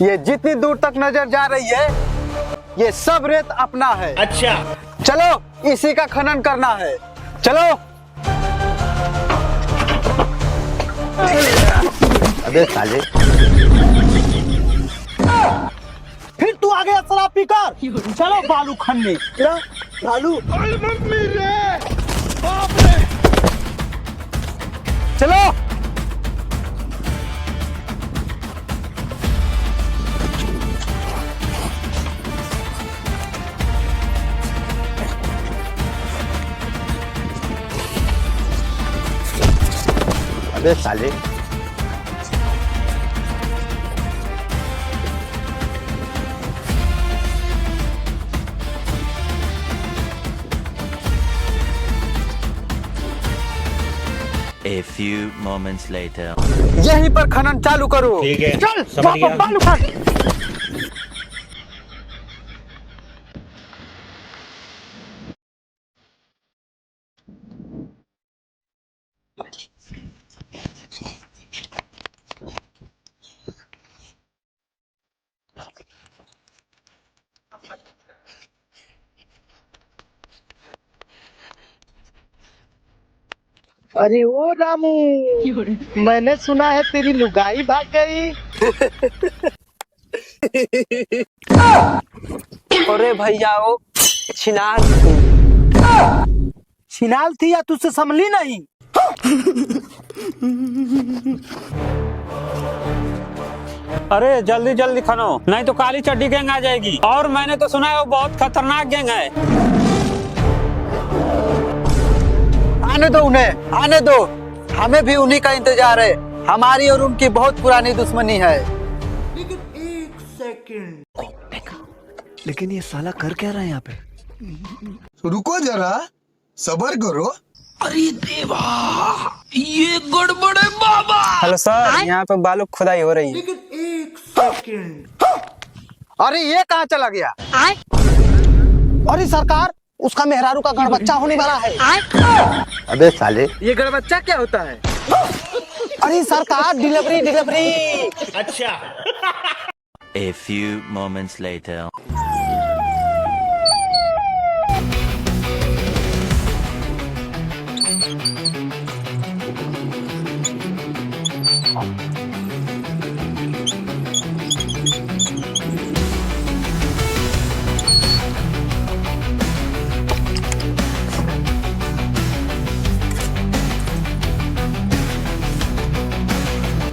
ये जितनी दूर तक नजर जा रही है ये सब रेत अपना है। अच्छा चलो इसी का खनन करना है, चलो। अबे साले फिर तू आ गया शराब पीकर। चलो बालू खनने। बालू चलो। अबे साले A few moments later. यहीं पर खनन चालू करो। ठीक है, चल समझ गया। बालू खन। अरे ओ रामू, मैंने सुना है तेरी लुगाई भाग गई। अरे भैया वो छिनार छिनाल थी या तुझसे संभली नहीं? अरे जल्दी जल्दी खनो, नहीं तो काली चड्डी गैंग आ जाएगी। और मैंने तो सुना है वो बहुत खतरनाक गैंग है। आने दो उन्हें, आने दो। हमें भी उन्हीं का इंतजार है। हमारी और उनकी बहुत पुरानी दुश्मनी है। लेकिन ये साला कर क्या रहा है यहाँ पे? रुको जरा, सबर करो। हेलो सर, यहाँ पे बालू खुदाई हो रही है। अरे ये कहाँ चला गया? अरे सरकार, उसका मेहरारू का गड़ बच्चा होने वाला है। अबे साले ये गड़बच्चा क्या होता है? अरे सरकार, डिलीवरी। अच्छा A few moments later.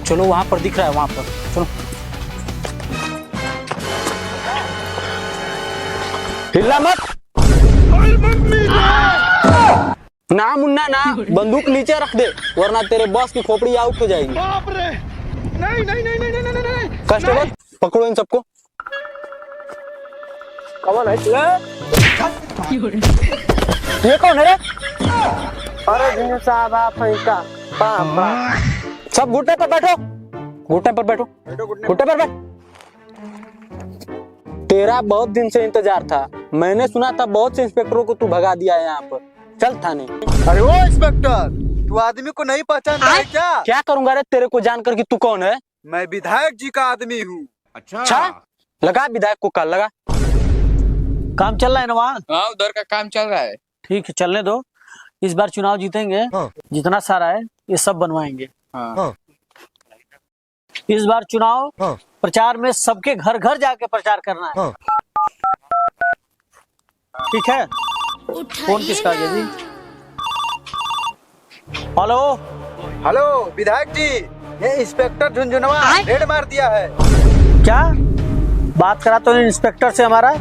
चलो वहाँ पर दिख रहा है, वहाँ पर चलो। हिलना मत। ना मुन्ना ना, बंदूक नीचे रख दे वरना तेरे बॉस की खोपड़ी आउट हो जाएगी। बाप रे, नहीं। कांस्टेबल पकड़ो इन सबको। कौन है? ये कौन है रे? अरे जिन्हें साहब आप पापा। सब घुटने पर बैठो, घुटने पर बैठो, घुटने पर बैठ। तेरा बहुत दिन से इंतजार था। मैंने सुना था बहुत से इंस्पेक्टरों को तू भगा दिया है यहाँ पर। चल थाने। अरे वो इंस्पेक्टर, तू आदमी को नहीं पहचानता है क्या? क्या करूंगा रे तेरे को जानकर कि तू कौन है? मैं विधायक जी का आदमी हूँ। अच्छा लगा विधायक को कल लगा। काम चल रहा है ना वहाँ? हाँ उधर का काम चल रहा है। ठीक है, चलने दो। इस बार चुनाव जीतेंगे। जितना सारा है ये सब बनवाएंगे। हाँ। इस बार चुनाव प्रचार में सबके घर घर जाके प्रचार करना है। ठीक है? फोन किसका है जी? हेलो हेलो विधायक जी, ये इंस्पेक्टर झुंझुनवा रेड मार दिया है। क्या बात करा? तो इंस्पेक्टर से हमारा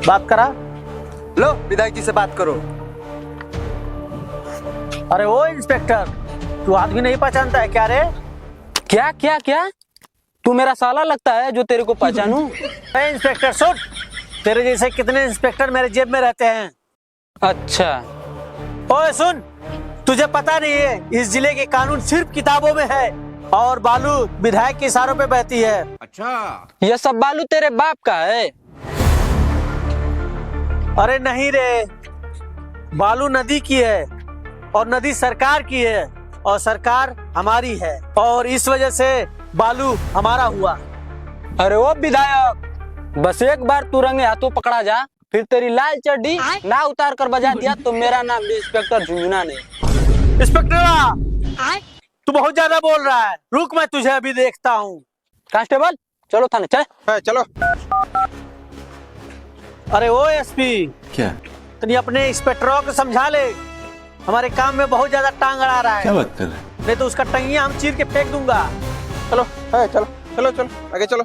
बात करा। लो विधायक जी से बात करो। अरे वो इंस्पेक्टर, तू आदमी नहीं पहचानता है क्या रे? क्या क्या क्या? तू मेरा साला लगता है जो तेरे को पहचानूं? इंस्पेक्टर सुन, तेरे जैसे कितने इंस्पेक्टर मेरे जेब में रहते हैं। अच्छा ओए सुन, तुझे पता नहीं है इस जिले के कानून सिर्फ किताबों में है और बालू विधायक के इशारों पे बहती है। अच्छा ये सब बालू तेरे बाप का है? अरे नहीं रे, बालू नदी की है और नदी सरकार की है और सरकार हमारी है और इस वजह से बालू हमारा हुआ। अरे वो विधायक, बस एक बार तू रंगे हाथों पकड़ा जा, फिर तेरी लाल चड्डी ना उतार कर बजा दिया तो मेरा नाम भी इंस्पेक्टर झुंझुना नहीं। इंस्पेक्टर, तू बहुत ज्यादा बोल रहा है, रुक मैं तुझे अभी देखता हूँ। कांस्टेबल चलो थाने चले। चलो। अरे ओ एसपी, क्या तनी अपने इंस्पेक्टरों को समझा ले, हमारे काम में बहुत ज्यादा टांग अड़ा रहा है। क्या बात कर रहे हैं? नहीं तो उसका टंगिया हम चीर के फेंक दूंगा। चलो चलो चलो चलो आगे चलो।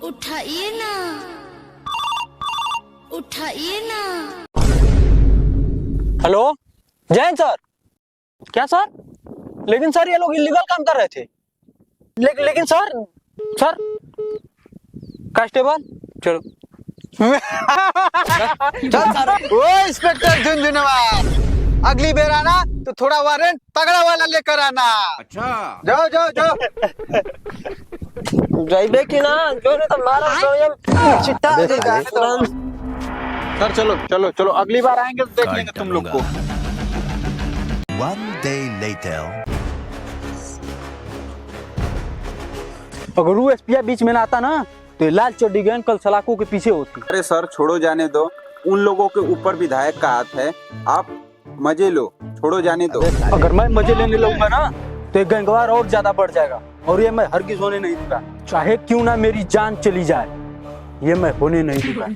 उठाइए ना, उठाइए ना। Hello Jain sir. क्या सर? लेकिन सर ये लोग इलीगल काम कर रहे थे। लेकिन सर कांस्टेबल चलो। चल सर। ओ इंस्पेक्टर झुनझुनवा, अगली बार आना तो थोड़ा वारंट तगड़ा वाला लेकर आना। अच्छा। जाओ जाओ जाओ। जाइबे कि ना, जो ने तो मारा तो चिट्टा देगा। सर चलो चलो चलो, अगली बार आएंगे तो देख लेंगे तुम लोग को। One day later. अगर वो एसपीआई बीच में ना आता ना तो ये लाल चड्डी गैंग कल सलाखों के पीछे होती। अरे सर छोड़ो जाने दो, उन लोगों के ऊपर विधायक का हाथ है, आप मजे लो, छोड़ो जाने दो। अगर मैं मजे लेने लगूंगा ना तो ये गैंगवार और ज्यादा बढ़ जाएगा और ये मैं हरगिज होने नहीं दूंगा, चाहे क्यों ना मेरी जान चली जाए, ये मैं होने नहीं दूंगा।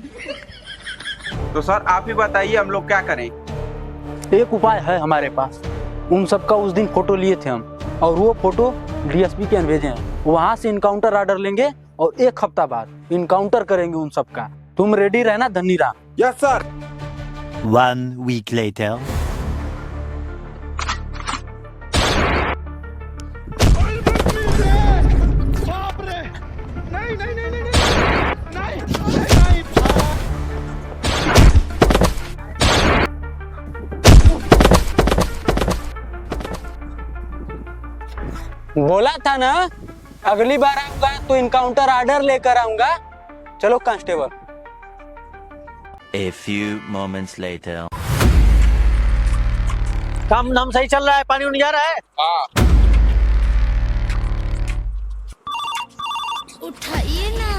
तो सर आप ही बताइए हम लोग क्या करें? एक उपाय है हमारे पास। उन सबका उस दिन फोटो लिए थे हम, और वो फोटो डीएसपी के भेजे हैं। वहां से इनकाउंटर ऑर्डर लेंगे और 1 हफ्ता बाद इनकाउंटर करेंगे उन सबका। तुम रेडी रहना Dhani Ram. Yes sir. 1 week later. बोला था ना अगली बार आऊंगा तो इनकाउंटर ऑर्डर लेकर आऊंगा। चलो constable. A few moments later. काम नाम सही चल रहा है, पानी उड़ जा रहा है। हाँ। उठाइए ना।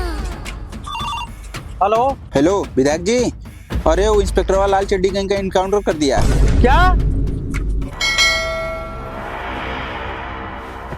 हेलो हेलो विधायक जी, अरे वो इंस्पेक्टर वाला लाल चड्डी गैंग का इनकाउंटर कर दिया। क्या?